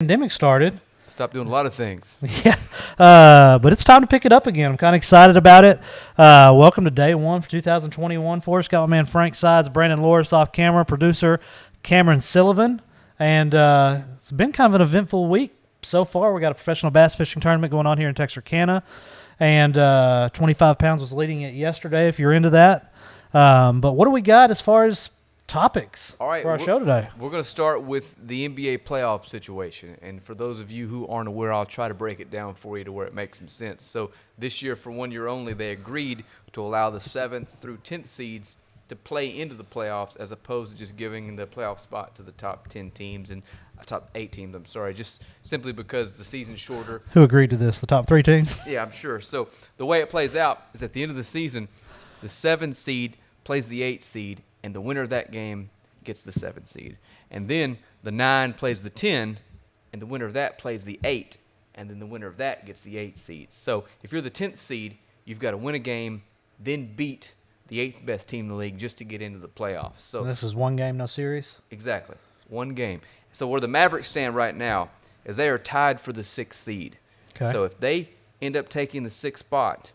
Pandemic started. Stopped doing a lot of things. Yeah, but it's time to pick it up again. I'm kind of excited about it. Welcome to day one for 2021. Forrest got my man Frank Sides, Brandon Loris off camera, producer Cameron Sullivan, and it's been kind of an eventful week so far. We got a professional bass fishing tournament going on here in Texarkana, and 25 pounds was leading it yesterday. If you're into that, but what do we got as far as topics All right, for our show today? We're going to start with the NBA playoff situation. And for those of you who aren't aware, I'll try to break it down for you to where it makes some sense. So this year, for 1 year only, they agreed to allow the 7th through 10th seeds to play into the playoffs as opposed to just giving the playoff spot to the top 10 teams and top 8 teams, I'm sorry, just simply because the season's shorter. Who agreed to this? The top 3 teams? Yeah, I'm sure. So the way it plays out is at the end of the season, the 7th seed plays the 8th seed, and the winner of that game gets the 7th seed. And then the 9 plays the 10, and the winner of that plays the 8, and then the winner of that gets the 8th seed. So if you're the 10th seed, you've got to win a game, then beat the 8th best team in the league just to get into the playoffs. So this is one game, no series? Exactly, one game. So where the Mavericks stand right now is they are tied for the 6th seed. Okay. So if they end up taking the 6th spot,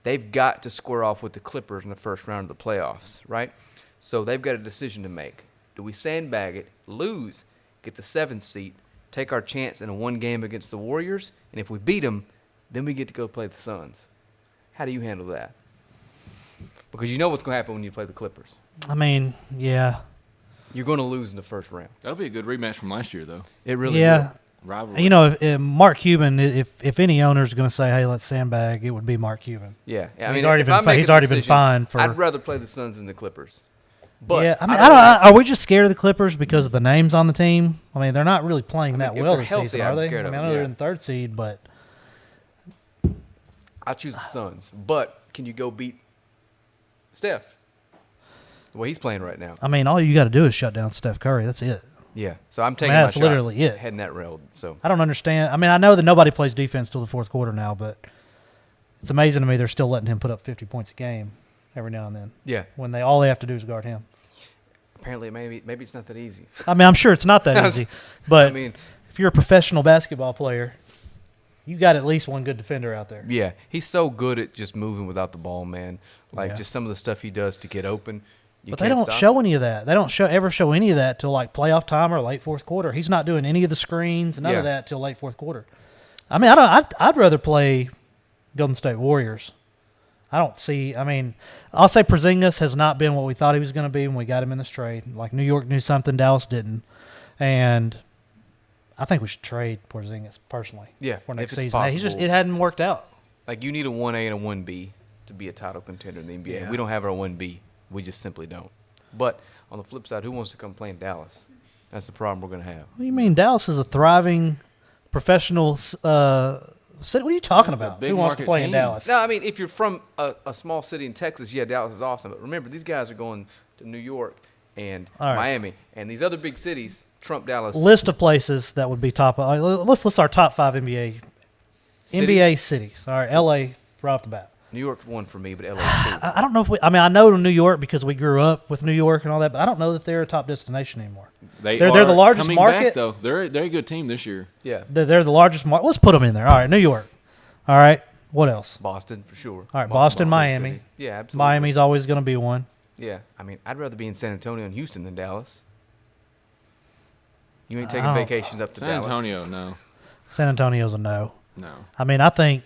they've got to square off with the Clippers in the first round of the playoffs, right? So they've got a decision to make. Do we sandbag it, lose, get the 7th seed, take our chance in a one game against the Warriors, and if we beat them, then we get to go play the Suns? How do you handle that? Because you know what's going to happen when you play the Clippers. I mean, yeah. You're going to lose in the first round. That'll be a good rematch from last year, though. It really yeah. will. Rivalry. You know, if Mark Cuban, if any owner is going to say, "Hey, let's sandbag," it would be Mark Cuban. Yeah, I he's mean, already if been I make he's a already been decision, fined for. I'd rather play the Suns than the Clippers. But yeah, I mean, I don't. Are we just scared of the Clippers because of the names on the team? I mean, they're not really playing that if well they're this healthy, season, I'm are they? scared I of mean, I them, know they're yeah. in 3rd seed, but I choose the Suns. But can you go beat Steph the way he's playing right now? I mean, all you got to do is shut down Steph Curry. That's it. Yeah, so I'm taking that's my shot, literally it. heading that rail. So I don't understand. I mean, I know that nobody plays defense till the 4th quarter now, but it's amazing to me they're still letting him put up 50 points a game every now and then. yeah, When all they have to do is guard him. apparently maybe it's not that easy. I mean, I'm sure it's not that easy, but I mean, if you're a professional basketball player, you got at least one good defender out there. yeah, he's so good at just moving without the ball, man. Like Yeah. just some of the stuff he does to get open. But they don't show any of that. They don't ever show any of that till like playoff time or late 4th quarter. He's not doing any of the screens, none Yeah. of that till late 4th quarter. I mean, I'd rather play Golden State Warriors. I don't see. I mean, I'll say Porzingis has not been what we thought he was going to be when we got him in this trade. Like New York knew something, Dallas didn't, and I think we should trade Porzingis personally. Yeah, for next if it's season. possible. It hadn't worked out. Like you need a 1A and a 1B to be a title contender in the NBA. Yeah. We don't have our 1B. We just simply don't. But on the flip side, who wants to come play in Dallas? That's the problem we're going to have. What do you mean? Dallas is a thriving professional city. What are you talking That's a about? big Who wants to market play in team. Dallas? No, I mean, if you're from a small city in Texas, yeah, Dallas is awesome. But remember, these guys are going to New York and All right. Miami. And these other big cities trump Dallas. List of places that would be top. Let's list our top 5 NBA cities. All right, LA right off the bat. New York's one for me, but LA too. I don't know if I mean, I know New York because we grew up with New York and all that, but I don't know that they're a top destination anymore. They're the largest coming market. Back, though. They're a good team this year. Yeah, They're the largest market. Let's put them in there. All right, New York. All right, what else? Boston for sure. All right, Boston, Big Miami. city. Yeah, absolutely. Miami's always going to be one. Yeah, I mean, I'd rather be in San Antonio and Houston than Dallas. You ain't I taking don't- vacations up to San Dallas. Antonio, no. San Antonio's a no. No. I mean, I think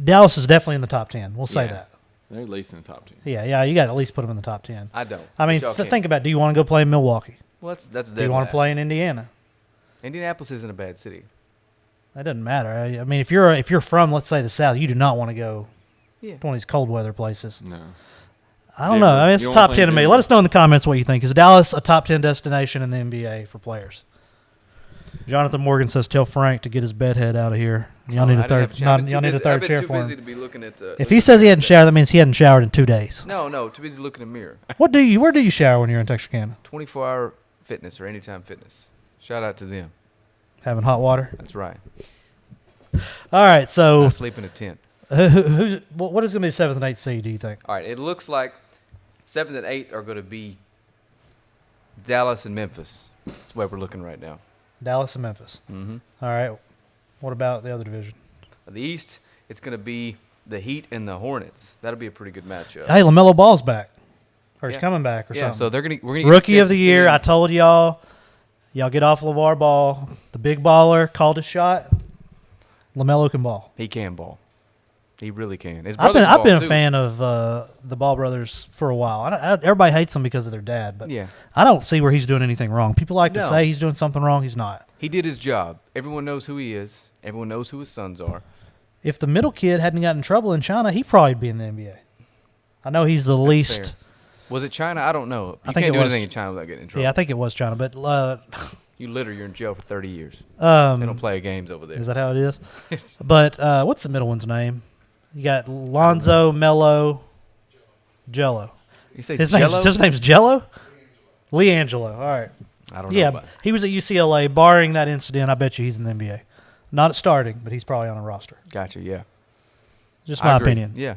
Dallas is definitely in the top 10. We'll say Yeah. that. They're at least in the top 10. Yeah, you got to at least put them in the top 10. I don't. I mean, But y'all can't. think about it. Do you want to go play in Milwaukee? Well, that's Do you want to play in Indiana? Indianapolis isn't a bad city. That doesn't matter. I mean, if you're from, let's say, the South, you do not want to go Yeah. to one of these cold weather places. No. I don't know. I mean, it's You don't top wanna 10 play to in me. Denver. Let us know in the comments what you think. Is Dallas a top 10 destination in the NBA for players? Jonathan Morgan says, "Tell Frank to get his bedhead out of here." Y'all need a third. Y'all need a third chair I've been for too busy him. to be looking at. If he says he hadn't showered, that means he hadn't showered in 2 days. No, too busy looking in the mirror. Where do you shower when you're in Texarkana? 24-hour fitness or anytime fitness. Shout out to them. Having hot water. That's right. All right. So, I sleep in a tent. what is going to be the 7th and 8th seed? Do you think? All right. It looks like 7th and 8th are going to be Dallas and Memphis. That's the way we're looking right now. Dallas and Memphis. Mm-hmm. All right. What about the other division? The East, it's going to be the Heat and the Hornets. That'll be a pretty good matchup. Hey, LaMelo Ball's back. Or he's Yeah. coming back or Yeah, something. so we're going to Rookie of the year. I told y'all get off LeVar Ball. The big baller called his shot. LaMelo can ball. He can ball. He really can. His I've brother can been ball, a too. fan of the Ball brothers for a while. Everybody hates them because of their dad, but Yeah. I don't see where he's doing anything wrong. People like to No. say he's doing something wrong. He's not. He did his job. Everyone knows who he is. Everyone knows who his sons are. If the middle kid hadn't gotten in trouble in China, he'd probably be in the NBA. I know he's the That's least. fair. Was it China? I don't know. You I think can't it do was. anything in China without getting in trouble. Yeah, I think it was China, but You litter, you're in jail for 30 years. They don't play games over there. is that how it is? But what's the middle one's name? You got Lonzo, Mello, Jello. You say His Jello? name's Jello? LiAngelo. All right. I don't know. Yeah, about- he was at UCLA. Barring that incident, I bet you he's in the NBA. Not starting, but he's probably on a roster. Gotcha, yeah. Just I my agree. opinion. Yeah.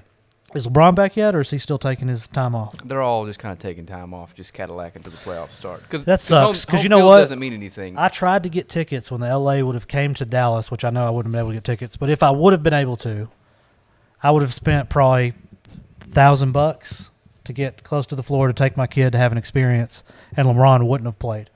Is LeBron back yet, or is he still taking his time off? They're all just kind of taking time off, just Cadillac until the playoffs start. That sucks, 'cause home you know field what? doesn't mean anything. I tried to get tickets when the LA would have came to Dallas, which I know I wouldn't have been able to get tickets. But if I would have been able to, I would have spent probably $1,000 to get close to the floor to take my kid to have an experience, and LeBron wouldn't have played.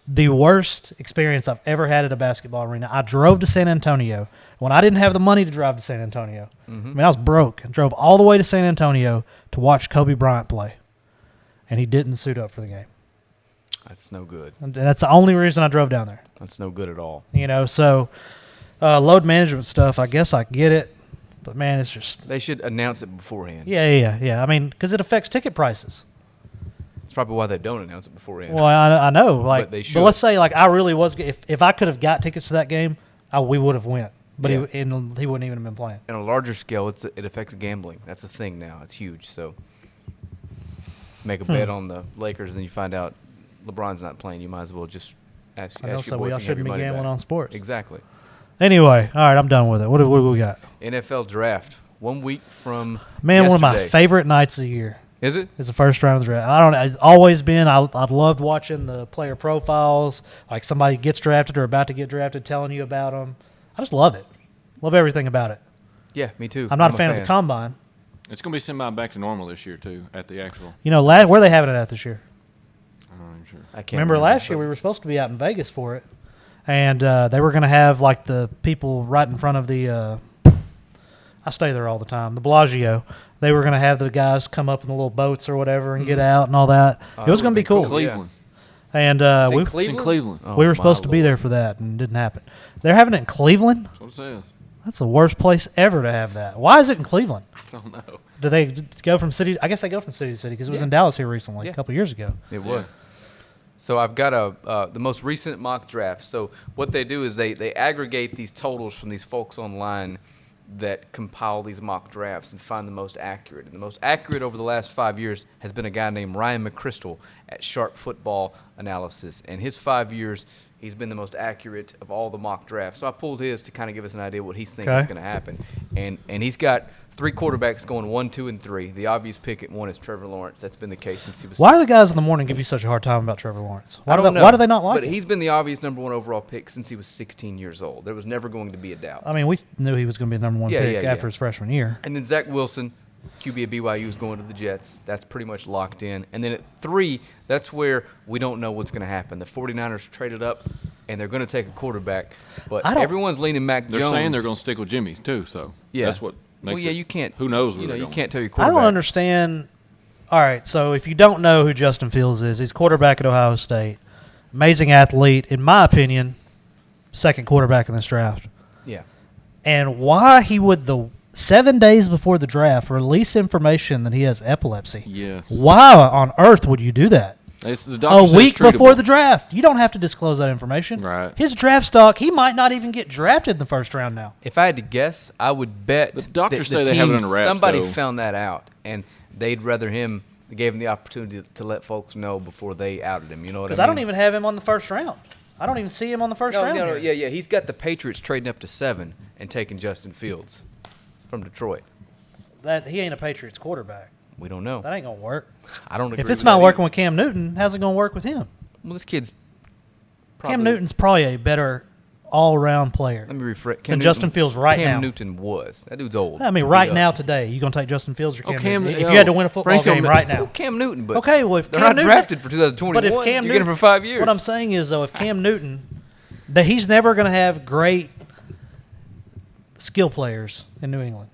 The worst experience I've ever had at a basketball arena. I drove to San Antonio when I didn't have the money to drive to San Antonio. I mean, I was broke and drove all the way to San Antonio to watch Kobe Bryant play, and he didn't suit up for the game. That's no good. And that's the only reason I drove down there. That's no good at all. So load management stuff, I guess I get it, but man, it's just They should announce it beforehand. yeah. I mean, because it affects ticket prices. That's probably why they don't announce it beforehand. Well, I know, But they but should. let's say I really was. If I could have got tickets to that game, we would have went. But Yeah. he wouldn't even have been playing. On a larger scale, it affects gambling. That's a thing now. It's huge. So make a bet on the Lakers, and then you find out LeBron's not playing. You might as well just ask I know, your so boy we all if you can have shouldn't your be money gambling back. on sports. Exactly. Anyway, all right, I'm done with it. What do we got? NFL draft 1 week from Man, one of my yesterday. favorite nights of the year Is it? is the first round of the draft. It's always been. I loved watching the player profiles, like somebody gets drafted or about to get drafted, telling you about them. I just love it. Love everything about it. Yeah, me too. I'm not a fan of the combine. It's going to be semi back to normal this year, too, at the actual. You know, where are they having it at this year? I'm not even sure. I can't Remember last year but we were supposed to be out in Vegas for it, and they were going to have like the people right in front of the. I stay there all the time. The Bellagio. They were going to have the guys come up in the little boats or whatever and get out and all that. Oh, It was that going to be would've been cool. cool. Cleveland. And Is it we It's in Cleveland? Cleveland. Oh, we were my supposed to be Lord. there for that, and it didn't happen. They're having it in Cleveland. That's what it says. That's the worst place ever to have that. Why is it in Cleveland? I don't know. Do they go from city? I guess they go from city to city because it was in Dallas here recently, Yeah. a couple years ago. It was. So I've got the most recent mock draft. So what they do is they aggregate these totals from these folks online that compile these mock drafts and find the most accurate. And the most accurate over the last 5 years has been a guy named Ryan McChrystal at Sharp Football Analysis. And his 5 years, he's been the most accurate of all the mock drafts. So I pulled his to kind of give us an idea what he thinks Okay. is going to happen. And he's got 3 quarterbacks going 1, 2, and 3. The obvious pick at 1 is Trevor Lawrence. That's been the case since he was Why do the guys in the morning give you such a hard time about Trevor Lawrence? I don't know. Why do they not like But him? he's been the obvious number 1 overall pick since he was 16 years old. There was never going to be a doubt. I mean, we knew he was going to be the number one Yeah, pick yeah, after yeah. his freshman year. And then Zach Wilson, QB at BYU, is going to the Jets. That's pretty much locked in. And then at 3, that's where we don't know what's going to happen. The 49ers traded up, and they're going to take a quarterback. But I don't- everyone's leaning Mac They're Jones. saying they're going to stick with Jimmy, too, so Yeah. that's what makes Well, yeah, it. you can't. Who knows where You know, they're you going. can't tell your I quarterback. don't understand. All right, so if you don't know who Justin Fields is, he's quarterback at Ohio State. Amazing athlete. In my opinion, second quarterback in this draft. Yeah. And why he would, 7 days before the draft, release information that he has epilepsy. Yes. Why on earth would you do that? It's, the A doctor says week it's before treatable. the draft. You don't have to disclose that information. Right. His draft stock, he might not even get drafted in the first round now. If I had to guess, I would bet The doctors that say they have it team- under wraps, somebody though. found that out, and they'd rather him. They gave him the opportunity to let folks know before they outed him. You know what I mean? Because I don't even have him on the first round. I don't even see him on the first round. No, here. yeah. He's got the Patriots trading up to 7 and taking Justin Fields from Detroit. That he ain't a Patriots quarterback. We don't know. That ain't gonna work. I don't agree. If it's with not that working either. with Cam Newton, how's it gonna work with him? Well, this kid's Cam Newton's probably a better all-around player Let me rephrase. than Justin Fields right now. Cam Newton was. That dude's old. I mean, right now, today, you going to take Justin Fields or Cam Cam- Newton? If you had to win a football game right now. Oh, Cam Newton, but Okay, well, if they're Cam not Newton, drafted for 2021. but if Cam you Newton, get him for 5 years. What I'm saying is, though, if Cam Newton, that he's never going to have great skill players in New England.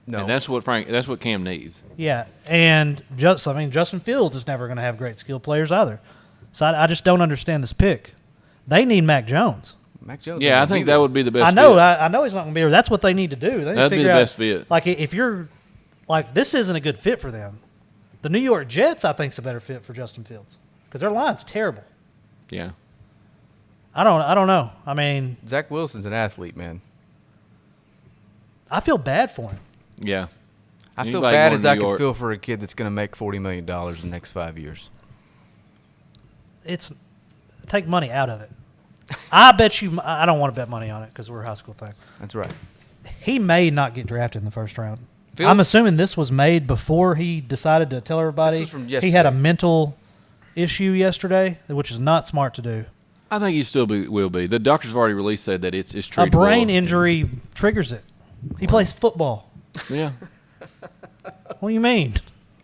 no, And that's what Cam needs. Yeah, and Justin Fields is never going to have great skill players either. So I just don't understand this pick. They need Mac Jones. Mac Jones. Yeah, I think that would be the best. I know. fit. I know he's not going to be here. That's what they need to do. They need to That'd be figure the out, best fit. Like, if you're like, this isn't a good fit for them. The New York Jets, I think, is a better fit for Justin Fields because their line's terrible. Yeah. I don't know. I mean, Zach Wilson's an athlete, man. I feel bad for him. Yeah. I feel Anybody bad going as to I New could York- feel for a kid that's going to make $40 million in the next 5 years. It's take money out of it. I bet you. I don't want to bet money on it because we're a high school thing. That's right. He may not get drafted in the first round. Fields- I'm assuming this was made before he decided to tell everybody This was from he had yesterday. a mental issue yesterday, which is not smart to do. I think he still will be. The doctors have already released said that it's treatable. A brain injury triggers it. He plays football. Yeah. What do you mean?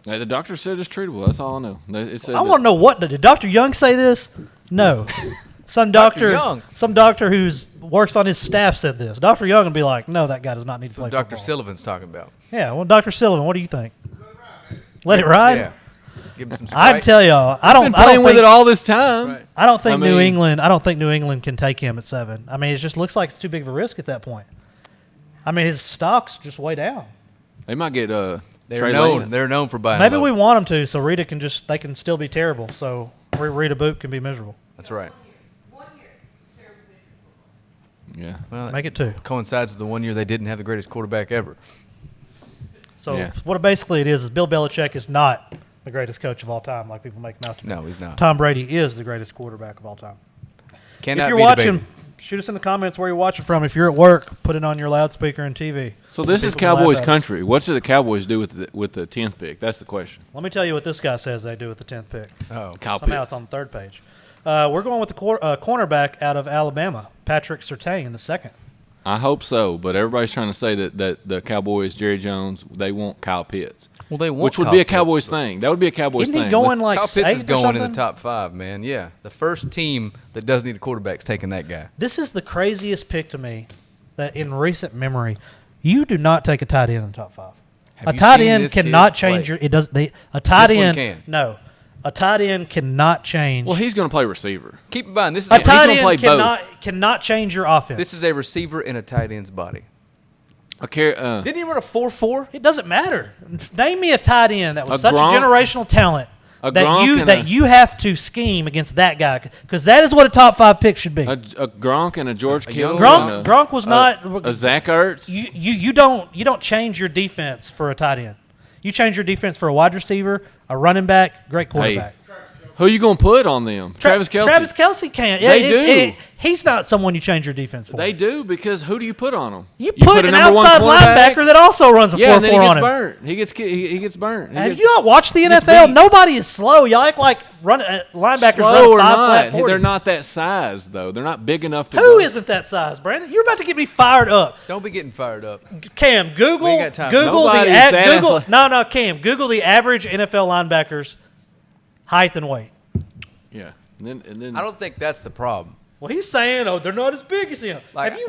The doctor said it's treatable. That's all I know. It said I want to know what did Dr. Young say this? No. Some Dr. doctor, Young. some doctor who's works on his staff said this. Dr. Young would be like, no, that guy does not need to So play Dr. football. Sullivan's talking about. Yeah, well, Dr. Sullivan, what do you think? Let it ride. Yeah. Give him some I'd Sprite. tell y'all, I Been don't playing with think, it all this time. Right. I don't think I New mean- England. I don't think New England can take him at 7. I mean, it just looks like it's too big of a risk at that point. I mean, his stock's just way down. They might get They're Trey known. Lance. They're known for buying. Maybe low. we want them to, so Rita can just. They can still be terrible. So Rita Boot can be miserable. That's right. Yeah. Well, Make it 2. coincides with the 1 year they didn't have the greatest quarterback ever. So Yeah. what basically it is Bill Belichick is not the greatest coach of all time, like people make him out to be. No, he's not. Tom Brady is the greatest quarterback of all time. Cannot if you're be watching, debated. shoot us in the comments where you're watching from. If you're at work, put it on your loudspeaker and TV. So this is people can laugh Cowboys at us. country. What should the Cowboys do with the 10th pick? That's the question. Let me tell you what this guy says they do with the 10th pick. Oh, Kyle Somehow Pitts. it's on the 3rd page. We're going with the cornerback out of Alabama, Patrick Surtain, in the 2nd. I hope so, but everybody's trying to say that the Cowboys, Jerry Jones, they want Kyle Pitts. well, they want Which would Kyle be a Pitts, Cowboys but thing. That would be a Cowboys Isn't thing. he going like Kyle Pitts is 8th or going in the something? top 5, man. Yeah, the first team that doesn't need a quarterback is taking that guy. This is the craziest pick to me that in recent memory, you do not take a tight end in the top 5. Have A you tight seen end this kid cannot change play? your. It does. A tight This one end. can. No, a tight end cannot change. Well, he's going to play receiver. Keep in mind, this is a tight gonna end play cannot change your offense. this is a receiver in a tight end's body. Didn't he run a 4.4? It doesn't matter. Name me a tight end that was A such Gronk- a generational talent a that Gronk you have to scheme against that guy because that is what a top 5 pick should be. a Gronk and a George A Kittle. young and Gronk was not. a Zach Ertz. You don't change your defense for a tight end. You change your defense for a wide receiver, a running back, great quarterback. Who are you going to put on them? Travis Kelce. Travis Kelce can't. They do. He's not someone you change your defense for. They do because who do you put on them? You put a an number one outside cornerback? linebacker that also runs a 4-4 and then he on gets him. burnt. He gets burnt. Have you not watched the gets NFL? beat. Nobody is slow. Y'all act like linebackers Slow or run 5 not, flat 40. they're not that size though. They're not big enough to. Who go. isn't that size, Brandon? You're about to get me fired up. Don't be getting fired up. Cam, Google We ain't got time. Google the Nobody's that Google. athletic. No, Cam, Google the average NFL linebackers height and weight. Yeah, and then I don't think that's the problem. Well, he's saying, they're not as big as him. Like- Have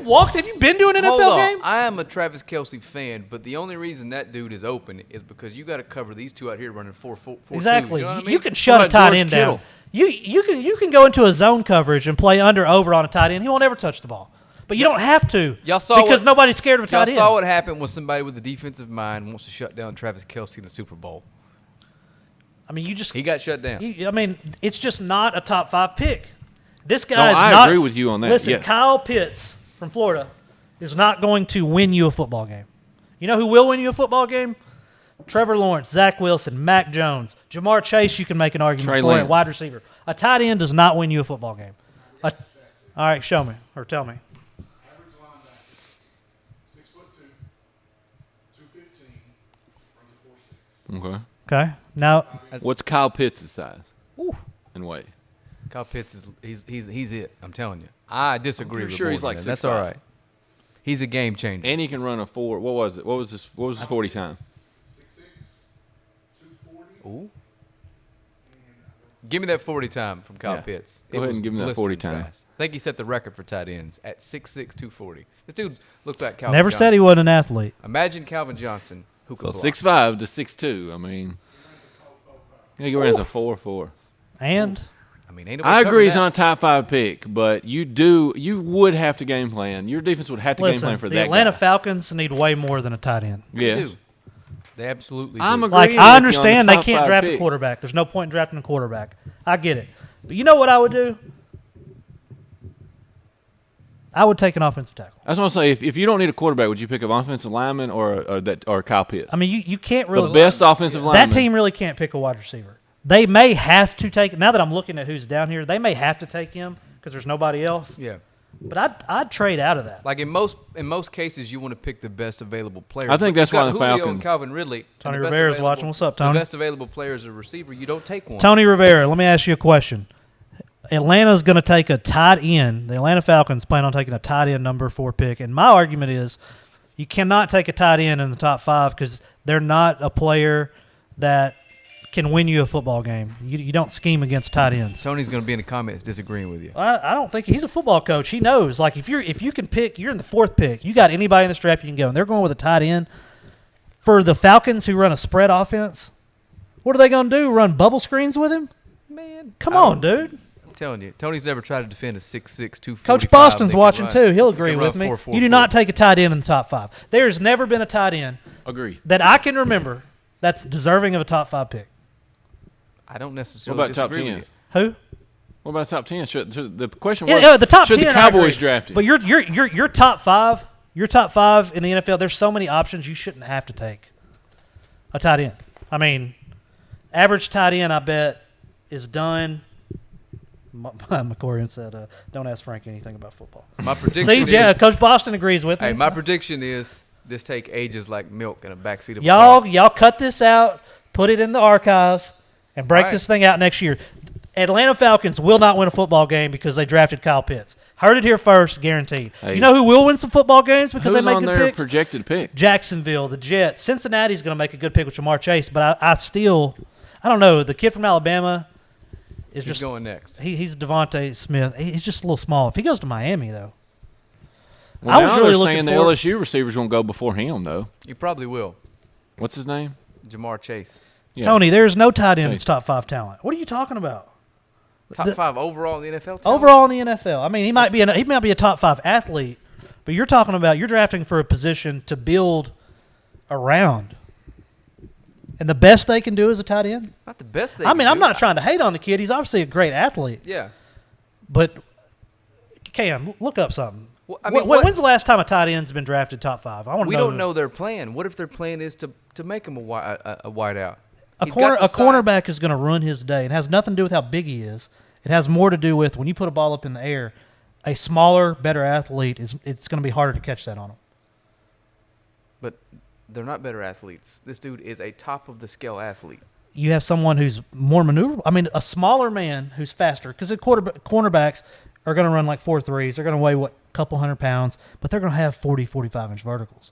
you been to an Hold NFL on. game? I am a Travis Kelce fan, but the only reason that dude is open is because you got to cover these two out here running 4-4. Exactly. You know what I mean? You can shut a about tight George end Kittle? down. You can go into a zone coverage and play over on a tight end. He won't ever touch the ball. But you don't have to. Y'all saw because what- nobody's scared of a Y'all tight end. saw what happened when somebody with a defensive mind wants to shut down Travis Kelce in the Super Bowl. I mean, you just. He got shut down. I mean, it's just not a top 5 pick. This guy No, is I not. agree with you on that, Listen, yes. Kyle Pitts from Florida is not going to win you a football game. You know who will win you a football game? Trevor Lawrence, Zach Wilson, Mac Jones, Jamar Chase. You can make an argument Trey for it. Lance. Wide receiver. A tight end does not win you a football game. All right, show me or tell me. Average linebacker, 6'2", 215, runs a 4.6. okay. Okay. Now, What's Kyle Pitts' size and weight? Kyle Pitts he's it. I'm telling you. I disagree. pretty with sure he's Morgan, like man. That's 6'5". all right. He's a game changer. And he can run a 4. What was it? What was his 40 time? 6'6", 240. Ooh. Give me that 40 time from Kyle Yeah. Pitts. Go It ahead was and give me that 40 blistering time. fast. I think he set the record for tight ends at 6'6", 240. This dude looks like Calvin Never Johnson. said he wasn't an athlete. Imagine Calvin Johnson who So can block. 6'5" to 6'2". I mean, he runs a 4.4. And I mean, ain't nobody I agree covering he's that. on a top 5 pick, but you would have to game plan. Your defense would have to game listen, plan for the that Atlanta guy. Falcons need way more than a tight end. They Yes. do. They absolutely I'm do. agreeing Like, with I you on understand the they top can't 5 draft a pick. quarterback. There's no point in drafting a quarterback. I get it. But you know what I would do? I would take an offensive tackle. I was going to say, if you don't need a quarterback, would you pick an offensive lineman or Kyle Pitts? I mean, you can't really. the best offensive lineman. That team really can't pick a wide receiver. They may have to take. Now that I'm looking at who's down here, they may have to take him because there's nobody else. Yeah. But I'd trade out of that. Like in most cases, you want to pick the best available player. I think But that's you've why got the Julio Falcons- and Calvin Ridley. Tony and the best Rivera's available- watching. What's up, Tony? The best available player as a receiver. You don't take one. Tony Rivera, let me ask you a question. Atlanta's going to take a tight end. The Atlanta Falcons plan on taking a tight end number 4 pick. And my argument is you cannot take a tight end in the top 5 because they're not a player that can win you a football game. You don't scheme against tight ends. Tony's going to be in the comments disagreeing with you. I don't think he's a football coach. He knows. Like if you can pick, you're in the 4th pick. You got anybody in this draft you can go, and they're going with a tight end. For the Falcons who run a spread offense, what are they going to do? Run bubble screens with him? Man, Come on, dude. I'm telling you, Tony's never tried to defend a 6'6", 245. Coach Boston's that can watching run- too. He'll that can agree run with me. 4.44. You do not take a tight end in the top 5. There's never been a tight end Agree. that I can remember that's deserving of a top 5 pick. I don't What necessarily about top disagree 10? with you. Who? What about top 10? The question was, Yeah, the top should 10. the I Cowboys agree. draft him? But your top 5. Your top 5 in the NFL. There's so many options you shouldn't have to take a tight end. I mean, average tight end, I bet, is done. McCorian said, "Don't ask Frank anything about football." My prediction See, is, yeah, Coach Boston agrees with me. hey, my prediction is this take ages like milk in a backseat of a Y'all car. cut this out, put it in the archives, and break All right. this thing out next year. Atlanta Falcons will not win a football game because they drafted Kyle Pitts. Heard it here first, guaranteed. Hey. You know who will win some football games because Who's they make on good their picks? projected pick? Jacksonville, the Jets. Cincinnati's going to make a good pick with Jamar Chase, but I still, I don't know. The kid from Alabama is Who's just going next? he's Devontae Smith. He's just a little small. If he goes to Miami, though, Well, I was now really they're looking saying the forward- LSU receivers won't go before him, though. You probably will. What's his name? Jamar Chase. Yeah. Tony, there's no tight end Hey. that's top 5 talent. What are you talking about? Top 5 overall in the NFL. talent? Overall in the NFL, I mean, he might be a top 5 athlete, but you're talking about you're drafting for a position to build around, and the best they can do is a tight end. Not the best thing. I mean, I'm not trying to hate on the kid. He's obviously a great athlete, Yeah. but Cam, look up something. Well, I mean, When's the last time a tight end's been drafted top 5? I want to we know. don't know their plan. What if their plan is to make him a wide out? A He's got the size. cornerback is going to run his day. It has nothing to do with how big he is. It has more to do with when you put a ball up in the air, a smaller, better athlete it's going to be harder to catch that on him. But they're not better athletes. This dude is a top of the scale athlete. You have someone who's more maneuverable. I mean, a smaller man who's faster because the cornerbacks are going to run like 4.3s. They're going to weigh, a couple 100 pounds, but they're going to have 40, 45-inch verticals.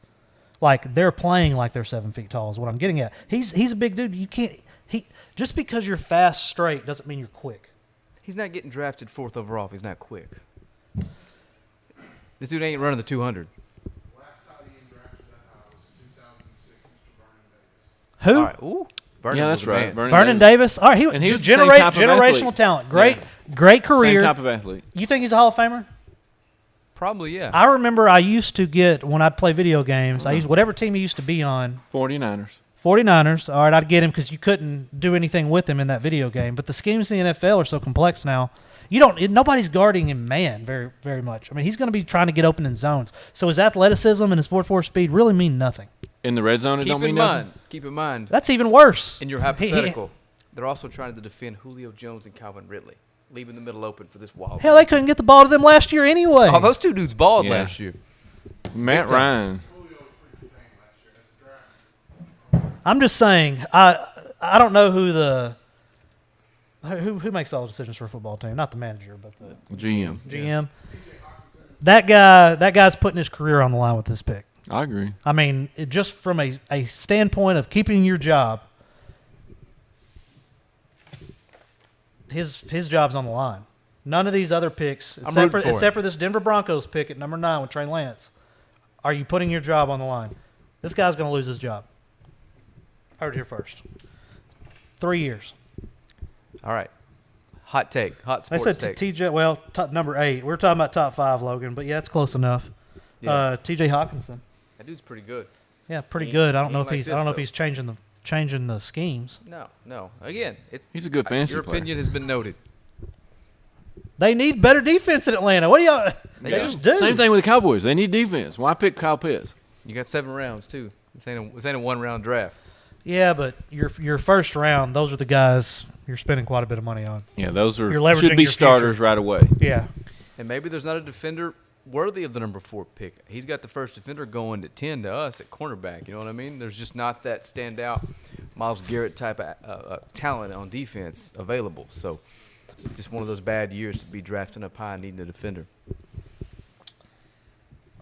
Like, they're playing like they're 7 feet tall is what I'm getting at. He's a big dude. You can't – just because you're fast straight doesn't mean you're quick. He's not getting drafted 4th overall if he's not quick. This dude ain't running the 200. Last tight end drafted that high was 2006, Mr. Vernon Davis. Who? All right. Ooh. Vernon Yeah, was that's the right. man. Vernon Davis. All right, And he was the genera- same type of generational athlete. talent. Yeah. Great career. Same type of athlete. You think he's a Hall of Famer? Probably, yeah. I remember I used to get, when I'd play video games, I used whatever team he used to be on, 49ers. 49ers. All right, I'd get him because you couldn't do anything with him in that video game. But the schemes in the NFL are so complex now. Nobody's guarding him man very, very much. I mean, he's going to be trying to get open in zones. So his athleticism and his 4.4 speed really mean nothing. In the red zone, it don't mean nothing. Keep in mind, That's even worse. in your hypothetical, they're also trying to defend Julio Jones and Calvin Ridley, leaving the middle open for this wild. Hell, they couldn't get the ball to them last year anyway. Oh, those two dudes balled Yeah. last year. Matt Ryan. Julio was pretty contained last year. That's the draft. I'm just saying, I don't know Who makes all the decisions for a football team? Not the manager, but the GM. GM. That guy's putting his career on the line with this pick. I agree. I mean, just from a standpoint of keeping your job, his job's on the line. None of these other picks, except for this Denver Broncos pick at number 9 with Trey Lance, are you putting your job on the line. This guy's going to lose his job. Heard it here first. 3 years. All right. Hot take. Hot sports I said take. TJ. Well, number 8. We're talking about top 5, Logan, but yeah, it's close enough. Yeah. TJ Hawkinson. That dude's pretty good. Yeah, pretty good. I don't know if like he's. this, I don't know if though. he's changing the schemes. No. Again, He's a good fantasy your player. opinion has been noted. They need better defense in Atlanta. What do y'all? They Yeah. just do. Same thing with the Cowboys. They need defense. Why pick Kyle Pitts? You got 7 rounds too. This ain't a 1-round draft. Yeah, but your first round, those are the guys you're spending quite a bit of money on. Yeah, those are You're leveraging should be your starters future. right away. Yeah. And maybe there's not a defender worthy of the number 4 pick. He's got the first defender going to 10 to us at cornerback. You know what I mean? There's just not that standout Myles Garrett type of talent on defense available. So just one of those bad years to be drafting up high and needing a defender.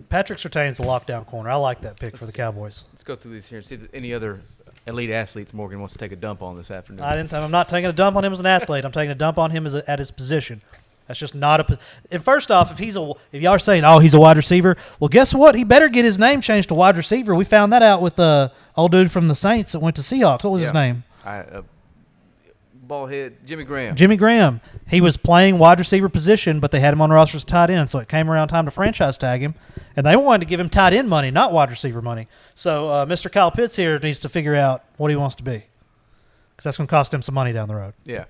Patrick Surtain's the lockdown corner. I like that pick for the Cowboys. Let's go through these here and see if any other elite athletes Morgan wants to take a dump on this afternoon. I'm not taking a dump on him as an athlete. I'm taking a dump on him at his position. That's just not a. And first off, if y'all are saying, oh, he's a wide receiver, well, guess what? He better get his name changed to wide receiver. We found that out with the old dude from the Saints that went to Seahawks. What was his name? Ball head Jimmy Graham. Jimmy Graham. He was playing wide receiver position, but they had him on the roster as tight end, so it came around time to franchise tag him, and they wanted to give him tight end money, not wide receiver money. So Mr. Kyle Pitts here needs to figure out what he wants to be, because that's going to cost him some money down the road. Yeah.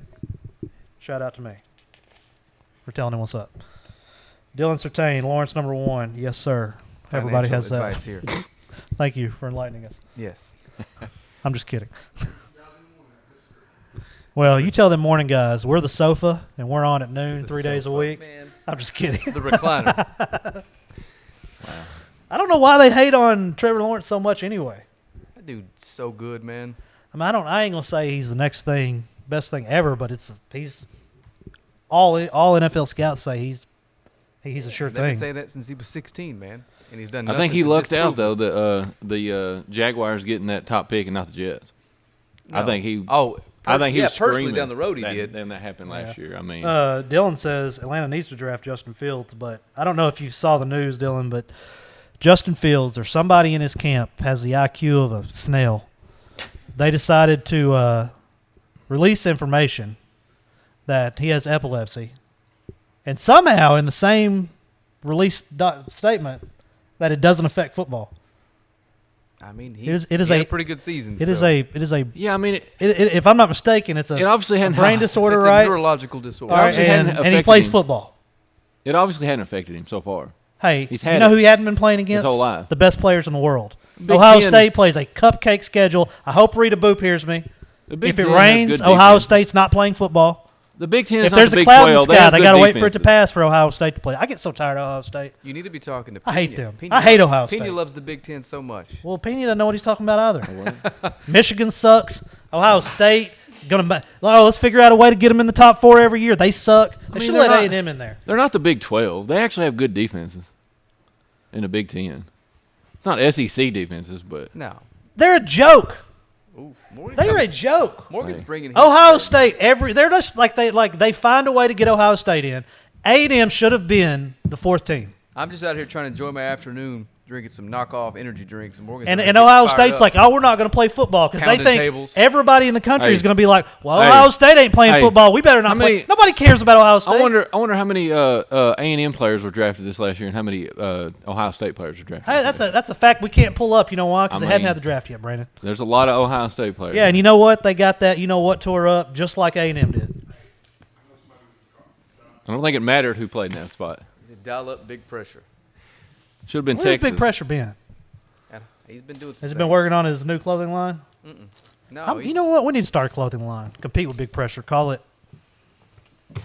Shout out to me for telling him what's up. Dylan Surtain, Lawrence number 1. Yes, sir. Everybody has Financial that. advice here. Thank you for enlightening us. Yes. I'm just kidding. Well, you tell them morning guys, we're the sofa, and we're on at noon The 3 days a sofa, week. man. I'm just kidding. The recliner. I don't know why they hate on Trevor Lawrence so much anyway. That dude's so good, man. I mean, I ain't gonna say he's the next thing, best thing ever, but he's all NFL scouts say he's a sure They've been thing. saying that since he was 16, man, and he's done. I think nothing he to lucked disprove out though it. that the Jaguars getting that top pick and not the Jets. I No. think he. Oh, I think he was personally screaming down the road. He that, did. Then that happened last year. I mean, Dylan says Atlanta needs to draft Justin Fields, but I don't know if you saw the news, Dylan, but Justin Fields or somebody in his camp has the IQ of a snail. They decided to release information that he has epilepsy, and somehow in the same released statement that it doesn't affect football. I mean, It is he had a- a pretty good season. It is a. yeah, I mean, If I'm not mistaken, it's it a obviously hadn't brain disorder, it's right? a neurological disorder. All right, obviously hadn't and he affected plays him. football. It obviously hadn't affected him so far. Hey, He's you had know it who he hadn't been playing against? whole life. The best players in the world. Big Ohio Ten- State plays a cupcake schedule. I hope Rita Boop hears me. The Big If it Ten has rains, good Ohio defense. State's not playing football. The Big Ten is If not there's the a Big cloud in the 12. They sky, have they good got to wait for it to defenses. pass for Ohio State to play. I get so tired of Ohio State. You need to be talking to. I hate Pena. them. Pena I hate loves- Ohio Pena State. loves the Big Ten so much. Well, Pena doesn't know what he's talking about either. Michigan sucks. Ohio State let's figure out a way to get them in the top 4 every year. They suck. They mean, should they're let not- A&M in there. They're not the Big 12. They actually have good defenses in the Big Ten. It's not SEC defenses, but No. They're a joke. Ooh, Morgan They're a comes- joke. Morgan's Hey. bringing his Ohio segment. State they're just they find a way to get Ohio State in. A&M should have been the 4th team. I'm just out here trying to enjoy my afternoon, drinking some knockoff energy drinks, and Morgan's And over here Ohio getting fired State's up. like, oh, we're not going to play football because they Pounding think tables. everybody in the country Hey. is going to be like, well, Hey. Ohio State ain't playing Hey. football. We better not How play. many- Nobody cares about Ohio State. I wonder how many A&M players were drafted this last year, and how many Ohio State players were drafted. Hey, this last year. that's a fact we can't pull up. You know why? Because I they hadn't mean- had the draft yet, Brandon. There's a lot of Ohio State players. Yeah, and you know what? They got that. You know what? Tore up just like A&M did. I don't think it mattered who played in that spot. They dial up big pressure. Should have been Where's Texas. Big Pressure been? And he's been doing. Some Has he been things. working on his new clothing line? No, You know what? We need to start a clothing line. Compete with Big Pressure. Call it.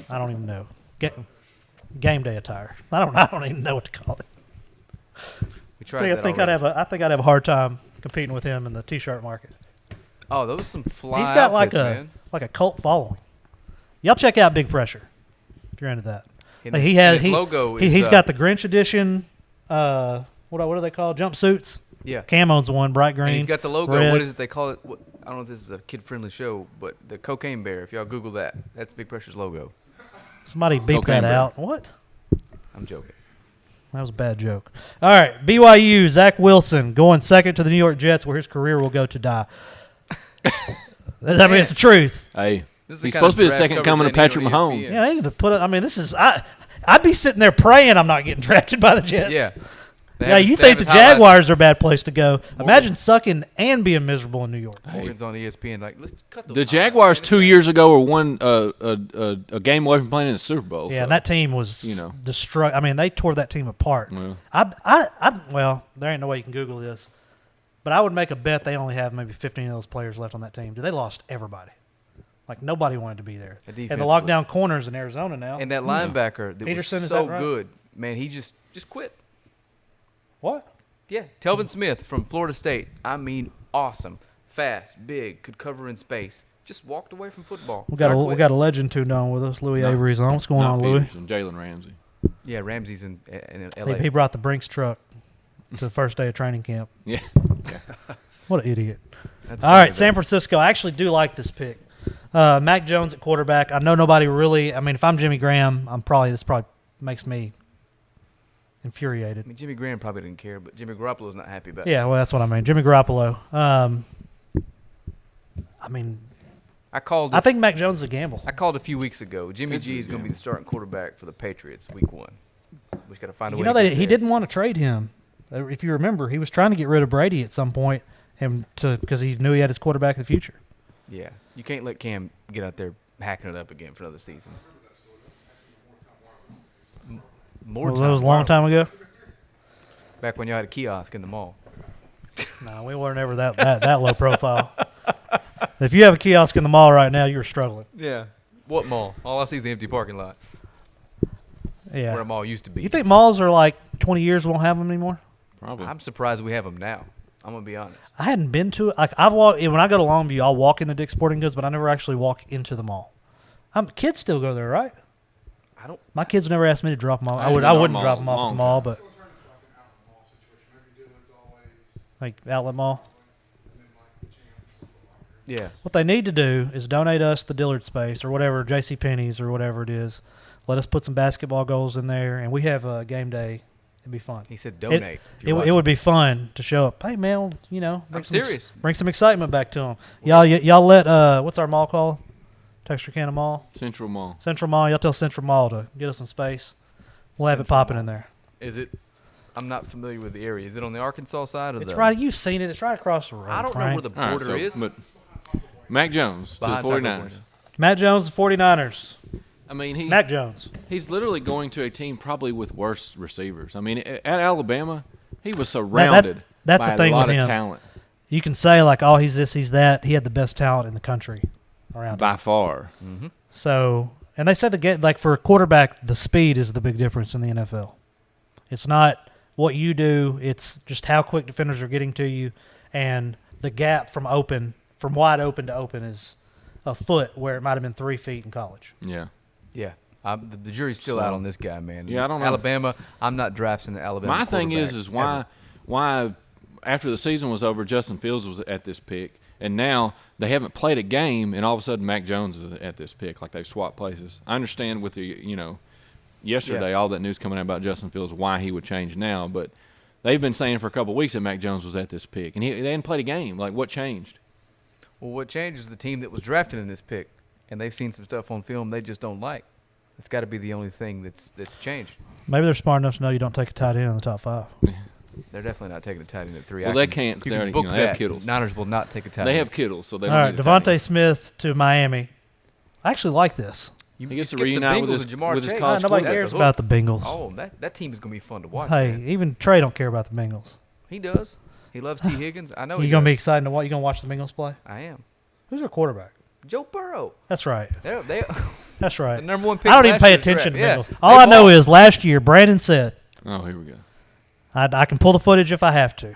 I don't even know. Game day attire. I don't even know what to call it. We tried that I think already. I'd have a hard time competing with him in the t-shirt market. Oh, those some fly. He's got outfits, man. like a cult following. Y'all check out Big Pressure if you're into that. And Like, his logo is, he's got the Grinch edition. What are they called? Jumpsuits. yeah. Camo's one, bright green. And he's got the logo. red. What is it they call it? I don't know if this is a kid-friendly show, but the Cocaine Bear. If y'all Google that, that's Big Pressure's logo. Somebody beep Cocaine that Bear. out. What? I'm joking. That was a bad joke. All right, BYU, Zach Wilson going second to the New York Jets, where his career will go to die. I mean, it's the truth. Hey, This is the he's kind of supposed to be the draft second coverage coming to they need Patrick on Mahomes. ESPN. Yeah, I need to put it. I mean, this is I'd be sitting there praying I'm not getting drafted by the Jets. Yeah. They Yeah, have you his- they think have the his highlights. Jaguars are a bad place to go? Imagine sucking and being miserable in New York. Morgan's on ESPN. Like, let's cut The highlights, Jaguars man. 2 years ago were one a game away from playing in the Super Bowl. Yeah, so, and that team was you know. destroyed. I mean, they tore that team apart. Well. Well, there ain't no way you can Google this, but I would make a bet they only have maybe 15 of those players left on that team. They lost everybody. Like, nobody wanted to be there. The And the defense lockdown was- corners in Arizona now. And that linebacker that Peterson, was is so that right? good, man, he just quit. What? Yeah, Telvin Smith from Florida State. I mean, awesome, fast, big, could cover in space. Just walked away from football. We Started got quitting. a legend tuned on with us. Louis No. Avery's on. What's going Not on, Louis? Peterson, Jalen Ramsey. Yeah, Ramsey's in L.A. He brought the Brinks truck to the first day of training camp. Yeah. What an idiot. That's All funny, right, San Francisco. I actually do like this pick. Mac Jones at quarterback. I know nobody really. I mean, if I'm Jimmy Graham, this probably makes me infuriated. I mean, Jimmy Graham probably didn't care, but Jimmy Garoppolo's not happy about it. Yeah, well, that's what I mean. Jimmy Garoppolo. I mean, I called. I think Mac Jones is a gamble. I called a few weeks ago. Jimmy It's G a is going to be gamble. the starting quarterback for the Patriots week 1. We just got to find a way. You know to that get he there. didn't want to trade him. If you remember, he was trying to get rid of Brady at some point, because he knew he had his quarterback of the future. Yeah, you can't let Cam get out there hacking it up again for another season. More Well, time. that was a long time ago. Back when you had a kiosk in the mall. No, we weren't ever that low profile. If you have a kiosk in the mall right now, you're struggling. Yeah. What mall? All I see is the empty parking lot Yeah. where a mall used to be. You think malls are like 20 years won't have them anymore? Probably. I'm surprised we have them now. I'm gonna be honest. I hadn't been to it. Like I've walked when I go to Longview, I'll walk into Dick's Sporting Goods, but I never actually walk into the mall. Kids still go there, right? I don't. My kids never asked me to drop them off. I I haven't would. been I to a wouldn't mall drop them off at the long mall, time. but Still trying to talk an outlet mall situation. Maybe Dillard's always, like outlet mall. and then like the Champs or Foot Locker. Yeah. What they need to do is donate us the Dillard space or whatever, J.C. Penney's or whatever it is. Let us put some basketball goals in there, and we have a game day. It'd be fun. He said donate. if It, you're it watching. would be fun to show up. Hey man, you know, I'm some serious. bring some excitement back to them. Y'all let what's our mall called? Texarkana Mall, Central Mall. Central Mall. Y'all tell Central Mall to get us some space. We'll have it Central popping Mall. in there. Is it? I'm not familiar with the area. Is it on the Arkansas side or It's the? right. You've seen it. It's right across the road. I don't know Frank. where the All right, border so, is. but Mac Jones to the Behind Taco 49ers. Bueno. Matt Jones, the 49ers. I mean, Mac Jones. he's literally going to a team probably with worse receivers. I mean, at Alabama, he was surrounded that's by the thing a lot with of him. talent You can say like, oh, he's this, he's that. He had the best talent in the country around him. by far. Mm-hmm. So, and they said to get like for a quarterback, the speed is the big difference in the NFL. It's not what you do; it's just how quick defenders are getting to you, and the gap from wide open to open is a foot where it might have been 3 feet in college. Yeah. Yeah. The jury's still So- out on this guy, man. Yeah, I don't know. Alabama. I'm not drafting the Alabama. My thing quarterback is ever. why after the season was over, Justin Fields was at this pick, and now they haven't played a game, and all of a sudden Mac Jones is at this pick, like they've swapped places. I understand with the yesterday all that news coming out about Justin Fields, why he would change now, but they've been saying for a couple of weeks that Mac Jones was at this pick, and they hadn't played a game. Like, what changed? Well, what changed is the team that was drafted in this pick, and they've seen some stuff on film they just don't like. It's got to be the only thing that's changed. Maybe they're smart enough to know you don't take a tight end in the top 5. They're definitely not taking a tight end at 3. Well, they can't 'cause You they can already- book they have that. Kittles. Niners will not take a tight They end. have Kittle, so they All don't right, need a tight Devontae end. Smith to Miami. I actually like this. You He gets to skipped the reunite with Bengals his- and Jamar with his Chase. college Nobody That's a cares hook. about the Bengals. Oh, that team is going to be fun to watch. Hey, man. even Trey don't care about the Bengals. He does. He loves T. Higgins. I know You he gonna does. be excited to watch? You gonna watch the Bengals play? I am. Who's their quarterback? Joe Burrow. That's right. They That's right. the number one pick. I don't even last pay year's attention to draft. Bengals. Yeah, All they I know ball. is last year Brandon said, Oh, here we go. I can pull the footage if I have to.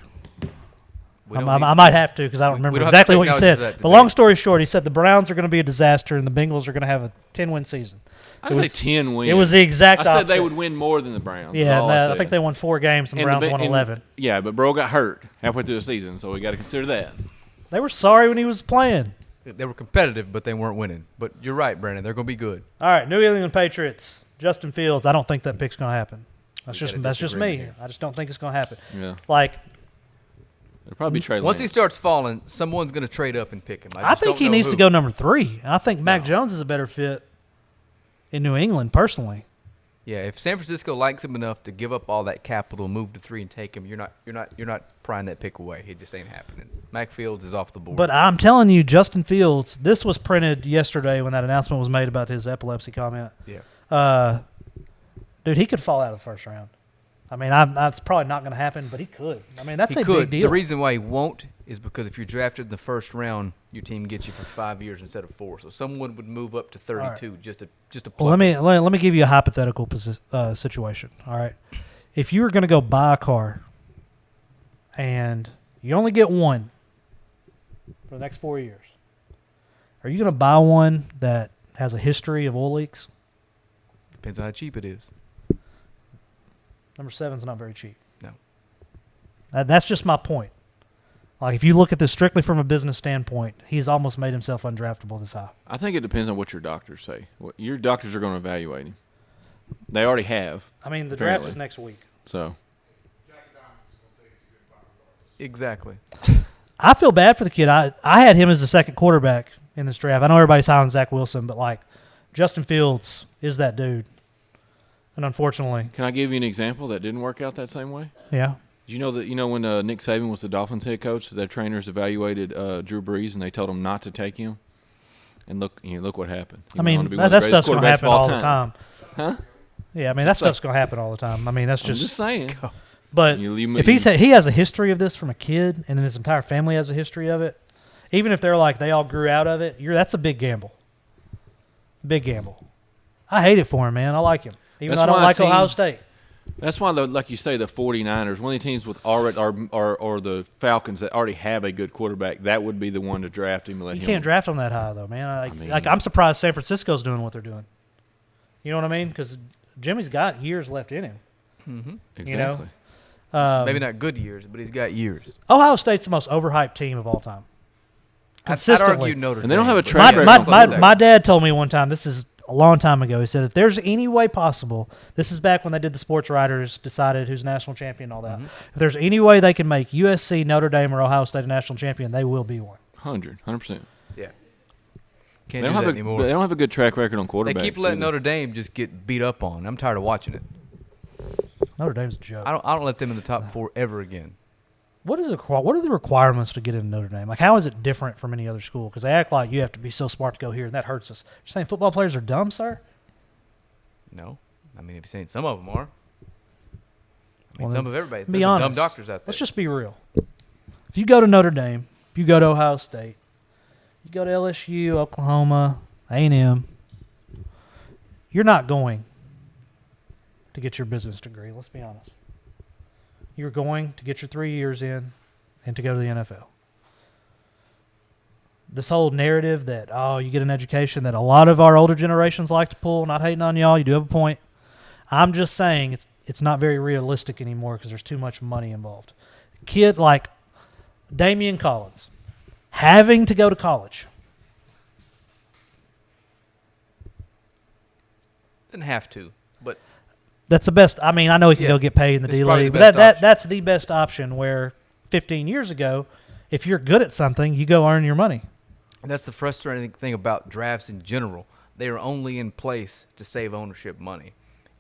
We don't I need- might have to because I don't we remember don't have exactly what you technology said. for that But today. long story short, he said the Browns are going to be a disaster and the Bengals are going to have a 10-win season. I'd It say was- 10 wins. It was the exact I said they opposite. would win more than the Browns. is Yeah, all I said. think they won 4 games and the And Browns won and- 11. Yeah, but Bro got hurt halfway through the season, so we got to consider that. They were sorry when he was playing. They were competitive, but they weren't winning. But you're right, Brandon. They're going to be good. All right, New England Patriots. Justin Fields. I don't think that pick's going to happen. That's We just got a that's just me. disagreement here. I just don't think it's going to happen. Yeah, Like it'll probably be Trey Once he Lance. starts falling, someone's going to trade up and pick him. I just think don't he know needs who. to go number 3. I think Mac No. Jones is a better fit in New England personally. Yeah, if San Francisco likes him enough to give up all that capital, move to 3 and take him, you're not prying that pick away. It just ain't happening. Mac Fields is off the board. But I'm telling you, Justin Fields. This was printed yesterday when that announcement was made about his epilepsy comment. yeah, Dude, he could fall out of the first round. I mean, that's probably not going to happen, but he could. I mean, that's he a could. big deal. The reason why he won't is because if you're drafted in the first round, your team gets you for 5 years instead of 4. So someone would move up to 32 just to Well, pluck let me give you a hypothetical situation. All right, if you were going to go buy a car, and you only get one for the next 4 years, are you going to buy one that has a history of oil leaks? Depends on how cheap it is. Number 7's not very cheap. No. That's just my point. Like, if you look at this strictly from a business standpoint, he's almost made himself undraftable this high. I think it depends on what your doctors say. Your doctors are going to evaluate him. They already have, I mean, the draft Apparently. is next week. so. Jack Diamonds is going to take his good ball regardless. Exactly. I feel bad for the kid. I had him as the second quarterback in this draft. I know everybody's high on Zach Wilson, but, like, Justin Fields is that dude. And unfortunately, Can I give you an example that didn't work out that same way? yeah. You know when Nick Saban was the Dolphins head coach, their trainers evaluated Drew Brees and they told him not to take him. And look what happened. He I went on mean, to be one of that the stuff's greatest going to quarterbacks happen of all all the time. Huh? Yeah, I mean, that Just stuff's going to happen all the time. I mean, that's I'm just saying. But if he has a history of this from a kid, and then his entire family has a history of it, even if they're like they all grew out of it, that's a big gamble. Big gamble. I hate it for him, man. I like him, even That's though I don't why a like team- Ohio State. That's why, like you say, the 49ers, one of the teams with already or the Falcons that already have a good quarterback, that would be the one to draft him and let You him. can't draft him that high, though, man. mean- I'm surprised San Francisco's doing what they're doing. You know what I mean? Because Jimmy's got years left in him. Mm-hmm. Exactly. Maybe not good years, but he's got years. Ohio State's the most overhyped team of all time. I'd Consistently. argue Notre And they don't Dame, have a but track yeah, record. close second. My dad told me one time, this is a long time ago, he said, if there's any way possible, this is back when they did the sports writers, decided who's national champion and all that. If there's any way they can make USC, Notre Dame, or Ohio State a national champion, they will be one. 100%. Yeah. They Can't don't do have that a anymore. they don't have a good track record on quarterbacks. They keep letting either. Notre Dame just get beat up on. I'm tired of watching it. Notre Dame's a joke. I don't let them in the top 4 ever again. What are the requirements to get into Notre Dame? Like, how is it different from any other school? Because they act like you have to be so smart to go here, and that hurts us. You're saying football players are dumb, sir? No. I mean, if you're saying some of them are. I mean, Well, some then, of everybody. be There's some dumb honest. doctors out there. Let's just be real. If you go to Notre Dame, if you go to Ohio State, you go to LSU, Oklahoma, A&M, you're not going to get your business degree. Let's be honest. You're going to get your 3 years in and to go to the NFL. This whole narrative that, you get an education that a lot of our older generations like to pull, not hating on y'all, you do have a point. I'm just saying it's not very realistic anymore because there's too much money involved. Kid like Damian Collins having to go to college. Didn't have to, but That's the best. I mean, I know he can Yeah. go get paid in the It's D probably League, the but best option. that's the best option where 15 years ago, if you're good at something, you go earn your money. that's the frustrating thing about drafts in general. They are only in place to save ownership money.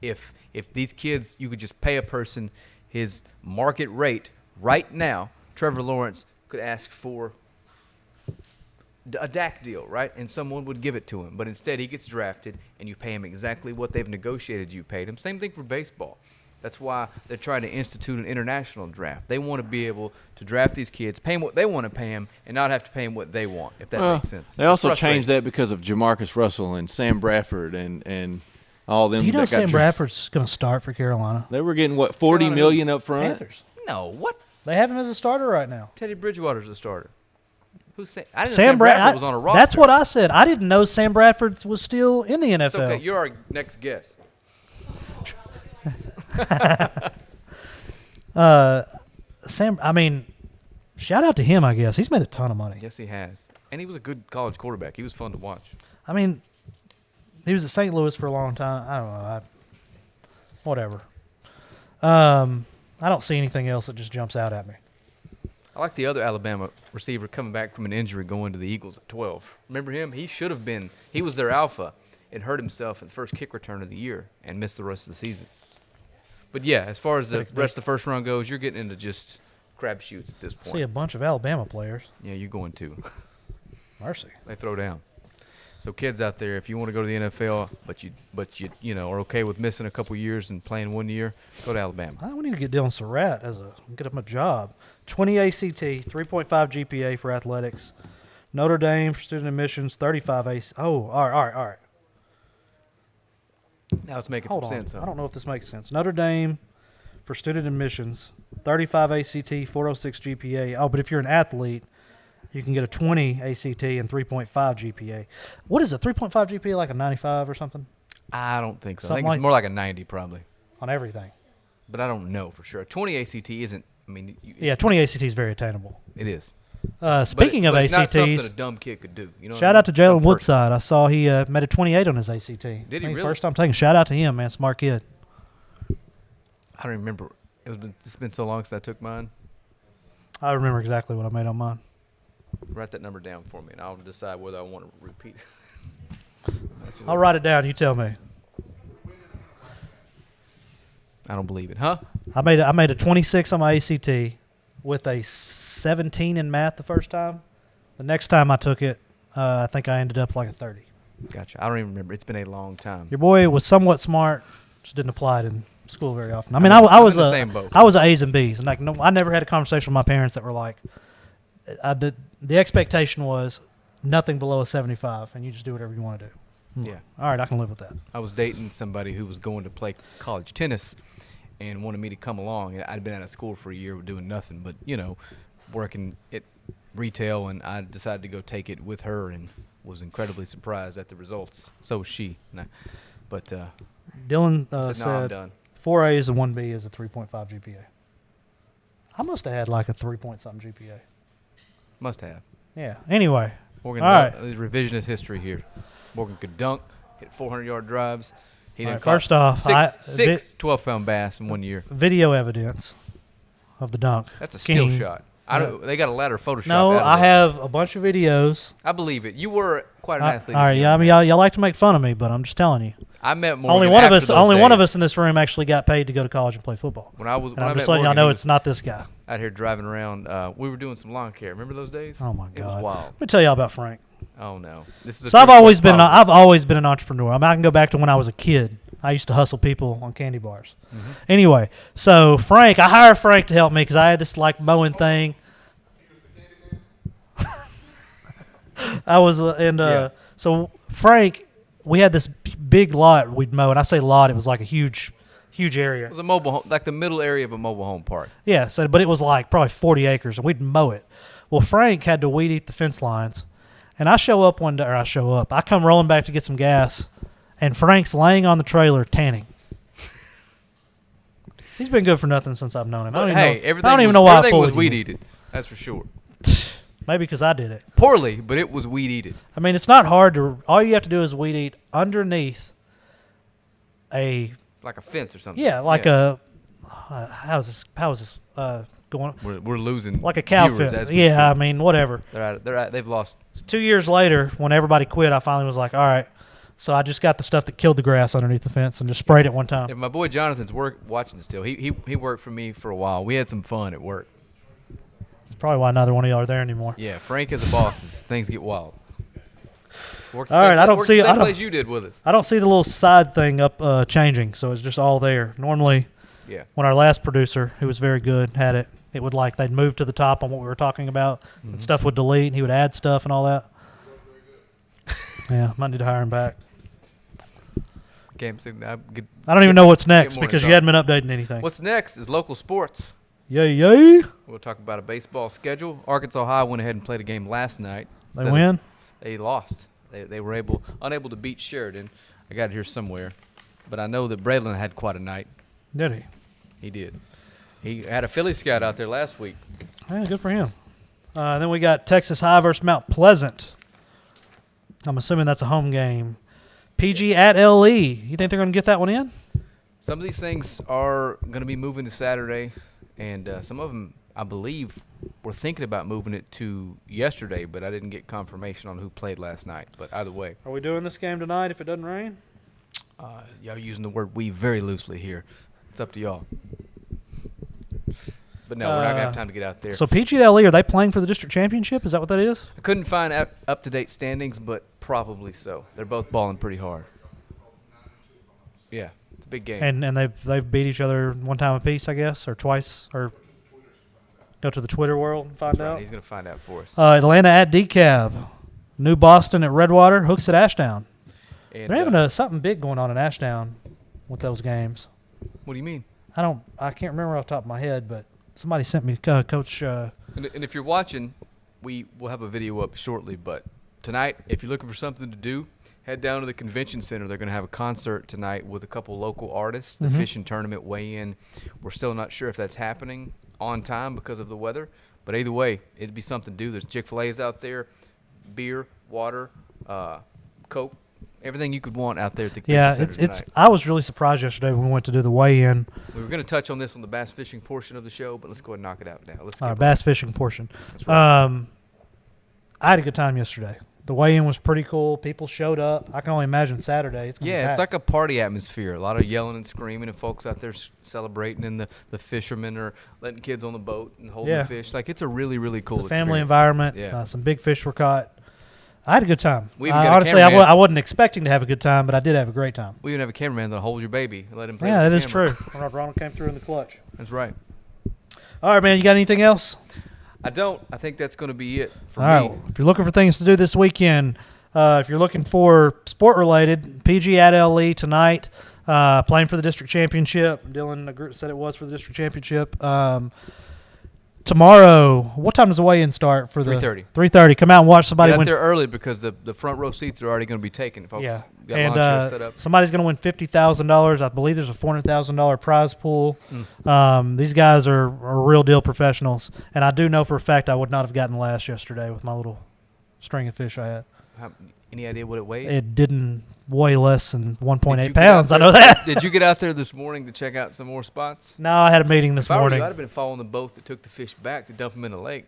If these kids, you could just pay a person his market rate right now, Trevor Lawrence could ask for a DAC deal, right? And someone would give it to him. But instead, he gets drafted, and you pay him exactly what they've negotiated you paid him. Same thing for baseball. That's why they're trying to institute an international draft. They want to be able to draft these kids, pay them what they want to pay them, and not have to pay them what they want, if that makes sense. They also It's frustrating. changed that because of Jamarcus Russell and Sam Bradford and all them. Do you know that got Sam Bradford's going to start for Carolina? They were getting what $40 million up front. Panthers. No, what? They have him as a starter right now. Teddy Bridgewater's the starter. Who's I didn't know Sam Bradford was on a roster. That's what I said. I didn't know Sam Bradford was still in the NFL. It's okay. You're our next guest. Sam, I mean, shout out to him, I guess. He's made a ton of money. Yes, he has. And he was a good college quarterback. He was fun to watch. I mean, he was at St. Louis for a long time. I don't know. Whatever. I don't see anything else that just jumps out at me. I like the other Alabama receiver coming back from an injury going to the Eagles at 12. Remember him? He should have been. He was their alpha and hurt himself in the first kick return of the year and missed the rest of the season. But, yeah, as far as the rest of the first round goes, you're getting into just crapshoots at this point. See a bunch of Alabama players. Yeah, you're going to. Mercy. They throw down. So kids out there, if you want to go to the NFL, but you are okay with missing a couple years and playing 1 year, go to Alabama. We need to get Dylan Surratt get him a job. 20 ACT, 3.5 GPA for athletics. Notre Dame for student admissions, 35 ACT. Oh, all right. Now it's making Hold some on. sense. Huh? I don't know if this makes sense. Notre Dame for student admissions, 35 ACT, 406 GPA. Oh, but if you're an athlete, you can get a 20 ACT and 3.5 GPA. What is it, 3.5 GPA, like a 95 or something? I don't think so. I Something think it's like- more like a 90 probably. On everything. But I don't know for sure. 20 ACT isn't, I mean. Yeah, 20 ACT is very attainable. It is. Speaking of but it's not something ACTs, a dumb kid could do. You know shout out to Jalen Woodside. I saw he made a 28 on his ACT. Did he really? First time taking. Shout out to him, man. Smart kid. I don't remember. It's been so long since I took mine. I remember exactly what I made on mine. Write that number down for me, and I'll decide whether I want to repeat. I'll write it down. You tell me. I don't believe it, huh? I made a 26 on my ACT with a 17 in math the first time. The next time I took it, I think I ended up like a 30. Gotcha. I don't even remember. It's been a long time. Your boy was somewhat smart, just didn't apply it in school very often. I mean, I was in the same boat. I was a A's and B's, and like no, I never had a conversation with my parents that were like, the expectation was nothing below a 75, and you just do whatever you want to do. Yeah. All right, I can live with that. I was dating somebody who was going to play college tennis and wanted me to come along. And I'd been out of school for a year doing nothing but, working at retail, and I decided to go take it with her and was incredibly surprised at the results. So was she. But Dylan I said, no, I'm said done. 4 A's and 1 B is a 3.5 GPA. I must have had like a 3-point-something GPA. Must have. Yeah. Anyway. Morgan, All right. revisionist history here. Morgan could dunk, hit 400-yard drives. He All didn't right, first off, six 12-pound bass in 1 year. Video evidence of the dunk. That's a still King. shot. They got a ladder Photoshop. No, out of I that. have a bunch of videos. I believe it. You were quite an athlete. All right, yeah. I mean, y'all like to make fun of me, but I'm just telling you. I met Morgan Only one of us. after those Only one of days. us in this room actually got paid to go to college and play football. When I was, And when I I'm just met letting y'all Morgan, know he it's not this guy. was out here driving around. We were doing some lawn care. Remember those days? Oh my It was God! wild. Let me tell y'all about Frank. Oh no, this is. So I've always been an entrepreneur. I mean, I can go back to when I was a kid. I used to hustle people on candy bars. Mm-hmm. Anyway, so Frank, I hired Frank to help me because I had this like mowing thing. I was so Frank, we had this big lot we'd mow, and I say lot, it was like a huge area. It was a mobile home, like the middle area of a mobile home park. Yeah, so but it was like probably 40 acres, and we'd mow it. Well, Frank had to weed eat the fence lines, and I come rolling back to get some gas, and Frank's laying on the trailer tanning. He's been good for nothing since I've known him. But I don't even know why I everything fooled was you. weed eated. That's for sure. Maybe because I did it. Poorly, but it was weed eated. I mean, it's not hard to. All you have to do is weed eat underneath a. Like a fence or something. Yeah, like a. How is this going? We're losing. Like a cow viewers fence. as we Yeah, I speak. mean, whatever. They're out. They've lost. 2 years later, when everybody quit, I finally was like, all right. So I just got the stuff that killed the grass underneath the fence and just sprayed it one time. If my boy Jonathan's watching still, he worked for me for a while. We had some fun at work. That's probably why neither one of y'all are there anymore. Yeah, Frank as a boss, things get wild. All right, I don't see- The I same don't- place you did with us. I don't see the little side thing up changing, so it's just all there. Normally, Yeah. when our last producer, who was very good, had it, it would like they'd move to the top on what we were talking about, and stuff would delete, and he would add stuff and all that. Yeah, might need to hire him back. I don't even know what's next more to because you talk. hadn't been updating anything. What's next is local sports. Yay. We'll talk about a baseball schedule. Arkansas High went ahead and played a game last night. They win? They lost. They were unable to beat Sheridan. I got it here somewhere. But I know that Braylon had quite a night. Did he? He did. He had a Philly scout out there last week. Yeah, good for him. Then we got Texas High versus Mount Pleasant. I'm assuming that's a home game. PG at LE. You think they're going to get that one in? Some of these things are going to be moving to Saturday, and some of them, I believe, were thinking about moving it to yesterday, but I didn't get confirmation on who played last night. But either way. Are we doing this game tonight if it doesn't rain? Y'all using the word "we" very loosely here. It's up to y'all. But no, we're not going to have time to get out there. So PG at LE, are they playing for the district championship? Is that what that is? I couldn't find up-to-date standings, but probably so. They're both balling pretty hard. Yeah, it's a big game. And they've beat each other one time apiece, I guess, or twice, or go to the Twitter world and find That's right. out. He's going to find out for us. Atlanta at DeKalb. New Boston at Redwater. Hooks at Ashdown. And, They're having something big going on in Ashdown with those games. What do you mean? I can't remember off the top of my head, but somebody sent me Coach. And if you're watching, we will have a video up shortly. But tonight, if you're looking for something to do, head down to the convention center. They're going to have a concert tonight with a couple local artists. The fishing tournament weigh-in. We're still not sure if that's happening on time because of the weather. But either way, it'd be something to do. There's Chick-fil-A's out there, beer, water, Coke. Everything you could want out there at the convention center it's. tonight. I was really surprised yesterday when we went to do the weigh-in. We were going to touch on this on the bass fishing portion of the show, but let's go ahead and knock it out now. Let's Our skip bass fishing portion. That's right. I had a good time yesterday. The weigh-in was pretty cool. People showed up. I can only imagine Saturday. It's gonna be Yeah, it's packed. like a party atmosphere. A lot of yelling and screaming, and folks out there celebrating, and the fishermen are letting kids on the boat and holding Yeah. the fish. Like, it's a really, really cool It's a family experience. environment. Yeah. Some big fish were caught. I had a good time. We even got a honestly, I cameraman. wasn't expecting to have a good time, but I did have a great time. We even have a cameraman that'll hold your baby and let him play Yeah, with that the is camera. true. Ronald came through in the clutch. That's right. All right, man. You got anything else? I don't. I think that's going to be it for All me. right. If you're looking for things to do this weekend, if you're looking for sport-related, PG at LE tonight, playing for the district championship. Dylan said it was for the district championship. Tomorrow, what time does the weigh-in start for the 3:30. 3:30. Come out and watch somebody Get out win. there early because the front row seats are already going to be taken. Folks Yeah, got and lawn chairs set up. somebody's going to win $50,000. I believe there's a $400,000 prize pool. Mm. These guys are real deal professionals, and I do know for a fact I would not have gotten last yesterday with my little string of fish I had. Any idea what it weighed? It didn't weigh less than Did you 1.8 get out pounds. I there- know that. Did you get out there this morning to check out some more spots? No, I had a meeting this If I were you, morning. I'd have been following the boat that took the fish back to dump them in the lake.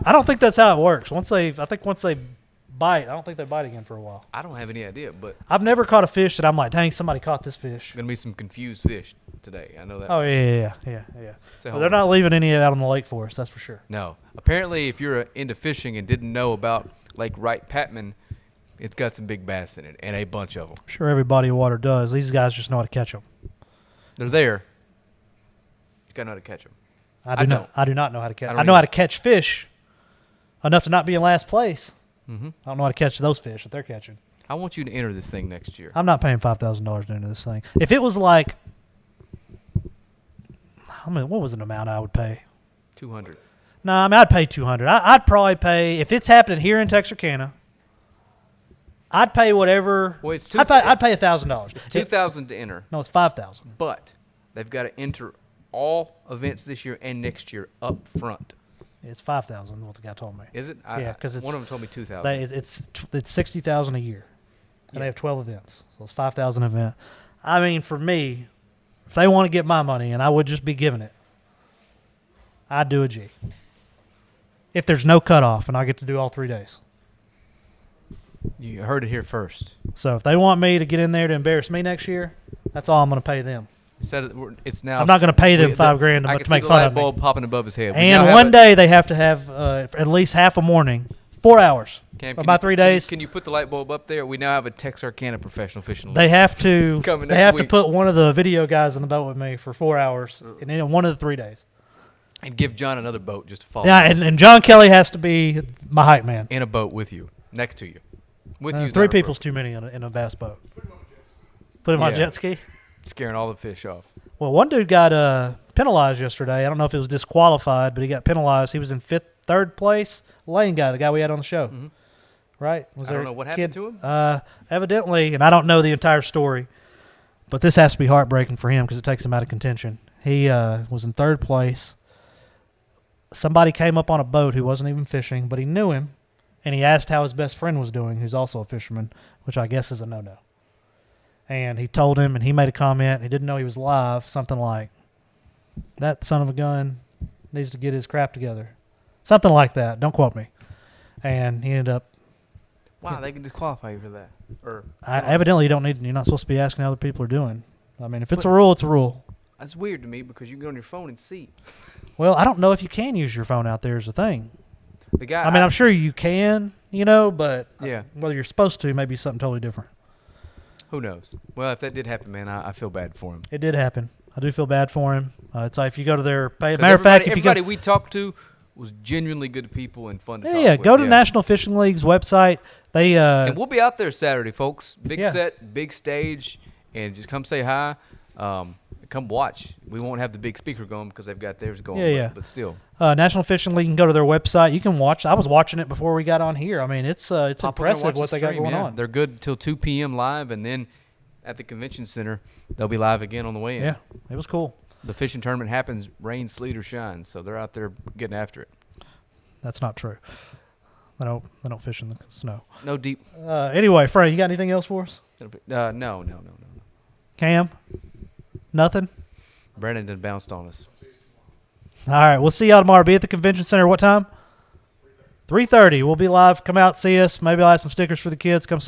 I don't think that's how it works. Once they bite, I don't think they bite again for a while. I don't have any idea, but I've never caught a fish that I'm like, dang, somebody caught this fish. going to be some confused fish today. I know that. Oh yeah. Say Well, hello. they're not leaving any out on the lake for us. That's for sure. No. Apparently, if you're into fishing and didn't know about Lake Wright-Patman, it's got some big bass in it, and a bunch of them. I'm sure every body of water does. These guys just know how to catch them. They're there. You got to know how to catch them. I do not know how to catch. I I don't know how either. to catch fish enough to not be in last place. Mm-hmm. I don't know how to catch those fish that they're catching. I want you to enter this thing next year. I'm not paying $5,000 into this thing. If it was like, what was an amount I would pay? 200. No, I mean I'd pay $200. I'd probably pay if it's happening here in Texarkana. I'd pay whatever. Well, it's I'd pay $1,000. It's 2,000 to enter, No, it's 5,000. but they've got to enter all events this year and next year up front. It's 5,000. What the guy told me. Is it? Yeah, 'cause it's- one of them told me 2,000. It's 60,000 a year, and Yeah. they have 12 events, so it's 5,000 event. I mean, for me, if they want to get my money, and I would just be giving it, I'd do a G. If there's no cutoff, and I get to do all 3 days. You heard it here first. So if they want me to get in there to embarrass me next year, that's all I'm going to pay them. It's now. I'm not going to pay them we- $5,000 I to can see make the fun light of me. bulb popping above his head. We now And have one a- day they have to have at least half a morning, 4 hours. Cam, of my 3 days. Can you put the light bulb up there? We now have a Texarkana professional fishing. They have to. Coming They next have to week. put one of the video guys on the boat with me for 4 hours, and in one of the 3 days. and give John another boat just to follow. Yeah, and John Kelly has to be my hype man. in a boat with you, next to you, with you. 3 people's too many in a bass boat. Put him on Yeah. jet ski. scaring all the fish off. Well, one dude got penalized yesterday. I don't know if it was disqualified, but he got penalized. He was in third place. Lane guy, the guy we had on the show, right? Was I there don't know a what happened kid? to him. Evidently, and I don't know the entire story, but this has to be heartbreaking for him because it takes him out of contention. He was in third place. Somebody came up on a boat who wasn't even fishing, but he knew him, and he asked how his best friend was doing, who's also a fisherman, which I guess is a no-no. And he told him, and he made a comment. He didn't know he was live, something like, that son of a gun needs to get his crap together. Something like that. Don't quote me. And he ended up. Wow, they can disqualify you for that. Evidently, you're not supposed to be asking how other people are doing. I mean, if it's a rule, it's a rule. That's weird to me because you can get on your phone and see. Well, I don't know if you can use your phone out there is the thing. The guy. I mean, I'm sure you can, but Yeah. whether you're supposed to, maybe something totally different. Who knows? Well, if that did happen, man, I feel bad for him. It did happen. I do feel bad for him. It's like if you go to their page. 'Cause Matter of fact, if you go, everybody we talked to was genuinely good people and fun to talk with. go to National Fishing League's website. They and we'll be out there Saturday, folks. Big Yeah. set, big stage, and just come say hi. Come watch. We won't have the big speaker going because they've got theirs going. Yeah. But still, National Fishing League, you can go to their website. You can watch. I was watching it before we got on here. I mean, it's pop on there and impressive watch what the they got stream, going yeah. on. They're good till 2 p.m. live, and then at the convention center, they'll be live again on the way in. Yeah, it was cool. The fishing tournament happens rain, sleet, or shine, so they're out there getting after it. That's not true. They don't fish in the snow. No deep. Anyway, Frank, you got anything else for us? No. Cam? Nothing? Brandon done bounced on us. All right, we'll see y'all tomorrow. Be at the convention center. What time? 3:30. We'll be live. Come out, see us. Maybe I'll have some stickers for the kids. Come see